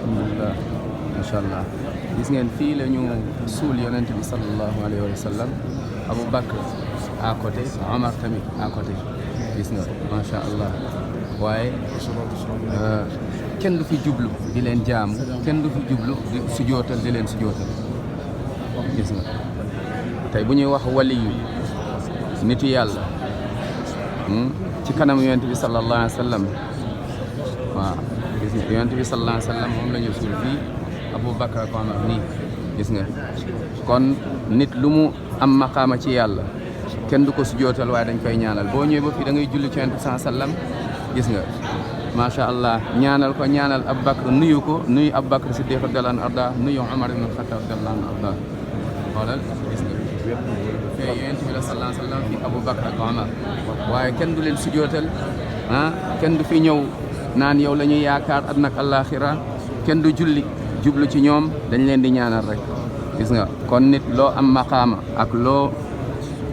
alhamdulillah macha allah gis ngeen fii la ñu suul yonent bi sallallahu alayhi wa sallam Abu Bakr à côté Omar tamit à côté gis nga macha allah waaye kenn du fi jublu di leen jaamu kenn du fi jublu di sujootal di leen sujootal gis nga tey bu ñuy wax waliyu nitu yàlla ci kanam yonent bi sallallahu alayhi wa sallam waaw gis nga yonent bi sallallahu alayhi wa sallam moom la ñu suul fii Abu Bakr ak Omar nii gis nga kon nit lu mu am maqaama ci yàlla kenn du ko sujootal waaye dañ koy ñaanal boo ñëwee ba fii da ngay julli ci yonent bi sallallahu alayhi wa sallam gis nga macha allah ñaanal ko ñaanal Abu Bakr nuyu ko nuyu Abu Bakr Siddiq radiyallahu anhu arda nuyu Omar ibn Khattab radiyallahu anhu arda xoolal gis nga fee yonent bi la sallallahu alayhi wa sallam fi Abu Bakr ak Omar waaye kenn du leen sujootal kenn du fi ñëw naan yow la ñuy yaakaar àddina ak àllaaxira kenn du julli jublu ci ñoom dañ leen di ñaanal rek gis nga kon nit loo am maqaama ak loo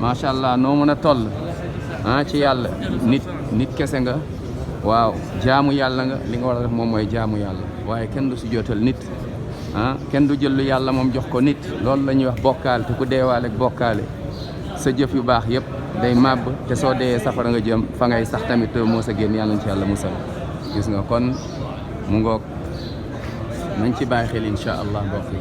macha allah noo mën a toll ci yàlla nit kese nga waaw jaamu yàlla nga li nga war a def moom mooy jaamu yàlla waaye kenn du sujootal nit kenn du jël lu yàlla moom jox ko nit loolu la ñuy wax bokkaale te ku deewaale ak bokkaale sa jëf yu baax yëpp day màbb te soo dee safara nga jëm fa ngay sax tamit moo sa génn yàlla na ci yàlla musal gis nga kon mu ngoog nañ ci bàyyi xel incha allah mbokk yi